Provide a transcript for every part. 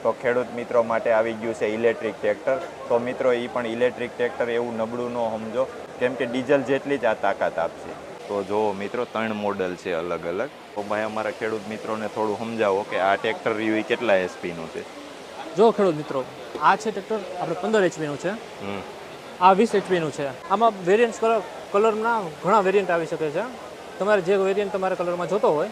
તો ખેડૂત મિત્રો માટે આવી ગયું છે ઇલેક્ટ્રિક ટ્રેક્ટર. તો મિત્રો એ પણ ઇલેક્ટ્રિક ટ્રેક્ટર એવું નબળું ન સમજો, કેમ કે ડીઝલ જેટલી જ આ તાકાત આપશે. તો જુઓ મિત્રો 3 મોડલ છે અલગ અલગ. તો ભાઈ અમારા ખેડૂત મિત્રોને થોડું સમજાવો કે આ ટ્રેક્ટર રહ્યું એ કેટલા એચપીનું છે. જો ખેડૂત મિત્રો, આ છે ટ્રેક્ટર આપણે 15 એચપીનું છે, આ 20 એચપીનું છે. આમાં વેરિયન્ટ કલરના ઘણા વેરિયન્ટ આવી શકે છે. તમારે જે વેરિયન્ટ તમારા કલરમાં જોતો હોય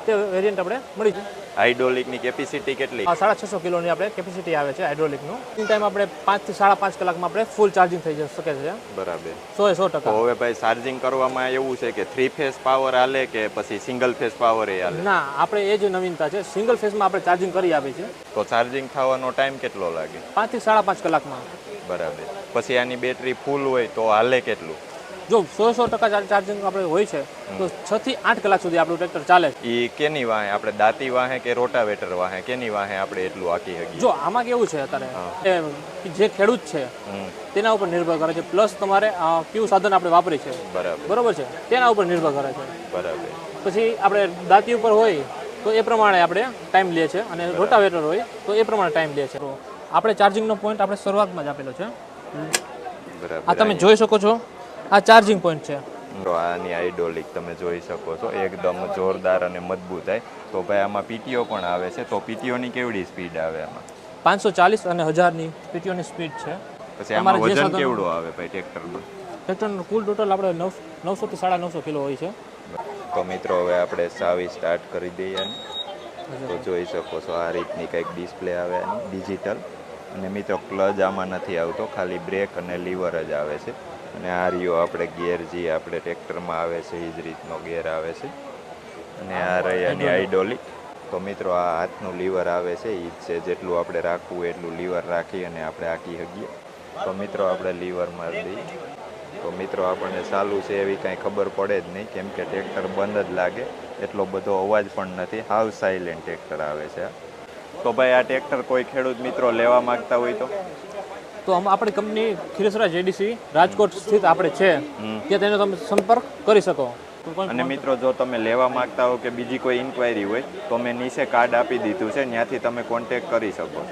તે વેરિયન્ટ આપણે મળી જાય. હાઇડ્રોલિકની કેપેસિટી કેટલી? 650 કિલોની આપણે કેપેસિટી આવે છે હાઇડ્રોલિકનું. ઇન ટાઈમ આપણે 5 થી 5.5 કલાકમાં આપણે ફૂલ ચાર્જિંગ થઈ શકે છે. બરાબર. 100%. તો હવે ભાઈ ચાર્જિંગ કરવામાં એવું છે કે 3 ફેઝ પાવર હાલે કે પછી સિંગલ ફેઝ પાવર એ હાલે? ના, આપણે એ જ નવીનતા છે, સિંગલ ફેઝમાં આપણે ચાર્જિંગ કરી આપીએ છીએ. તો ચાર્જિંગ થવાનો ટાઈમ કેટલો લાગે? 5 થી 5.5 કલાકમાં. બરાબર. પછી આની બેટરી ફૂલ હોય તો હાલે કેટલું? જો 100% ચાર્જિંગ આપણે હોય છે તો 6 થી 8 કલાક સુધી આપણું ટ્રેક્ટર ચાલે છે. એ કેની વાહે? આપણે દાંતી વાહે કે રોટાવેટર વાહે? કેની વાહે આપણે એટલું હાકી શકીએ? જો આમાં કેવું છે અત્યારે જે ખેડૂત છે તેના ઉપર નિર્ભર કરે છે, પ્લસ તમારે કયું સાધન આપણે વાપરી છે બરોબર છે તેના ઉપર નિર્ભર કરે છે. બરાબર. પછી આપણે દાંતી ઉપર હોય તો એ પ્રમાણે આપણે ટાઈમ લે છે, અને રોટાવેટર હોય તો એ પ્રમાણે ટાઈમ લે છે. તો આપણે ચાર્જિંગનો પોઈન્ટ આપણે શરૂઆતમાં જ આપેલો છે. બરાબર. આ તમે જોઈ શકો છો, આ ચાર્જિંગ પોઈન્ટ છે. આની હાઇડ્રોલિક તમે જોઈ શકો છો, એકદમ જોરદાર અને મજબૂત થાય. તો ભાઈ આમાં પીટીઓ પણ આવે છે. તો પીટીઓની કેવડી સ્પીડ આવે આમાં? 540 અને 1000ની પીટીઓની સ્પીડ છે. પછી આમાં વજન કેવડું આવે ભાઈ ટ્રેક્ટરનું? ટ્રેક્ટરનું કુલ ટોટલ આપણે 900 થી 950 કિલો હોય છે. તો મિત્રો હવે આપણે ચાવી સ્ટાર્ટ કરી દઈએ. તો જોઈ શકો છો આ રીતની કંઈક ડિસ્પ્લે આવે આની ડિજિટલ. અને મિત્રો ક્લચ આમાં નથી આવતો, ખાલી બ્રેક અને લીવર જ આવે છે. અને આ રહ્યો આપણે ગિયર જે આપણે ટ્રેક્ટરમાં આવે છે એ જ રીતનો ગિયર આવે છે. અને આ રહી આની હાઇડ્રોલિક. તો મિત્રો આ હાથનું લીવર આવે છે એ જ છે, જેટલું આપણે રાખવું એટલું લીવર રાખી અને આપણે હાંકી શકીએ. તો મિત્રો આપણે લીવર મારી દઈએ. તો મિત્રો આપણને ચાલુ છે એવી કાંઈ ખબર પડે જ નહીં, કેમ કે ટ્રેક્ટર બંધ જ લાગે, એટલો બધો અવાજ પણ નથી, હાવ સાયલેન્ટ ટ્રેક્ટર આવે છે. તો ભાઈ આ ટ્રેક્ટર કોઈ ખેડૂત મિત્રો લેવા માંગતા હોય તો આપણી કંપની ખીરસરા જેડીસી રાજકોટ સ્થિત આપણે છે, ત્યાં તેનો તમે સંપર્ક કરી શકો. અને મિત્રો જો તમે લેવા માંગતા હો કે બીજી કોઈ ઇન્ક્વાયરી હોય તો મેં નીચે કાર્ડ આપી દીધું છે, ત્યાંથી તમે કોન્ટેક્ટ કરી શકો.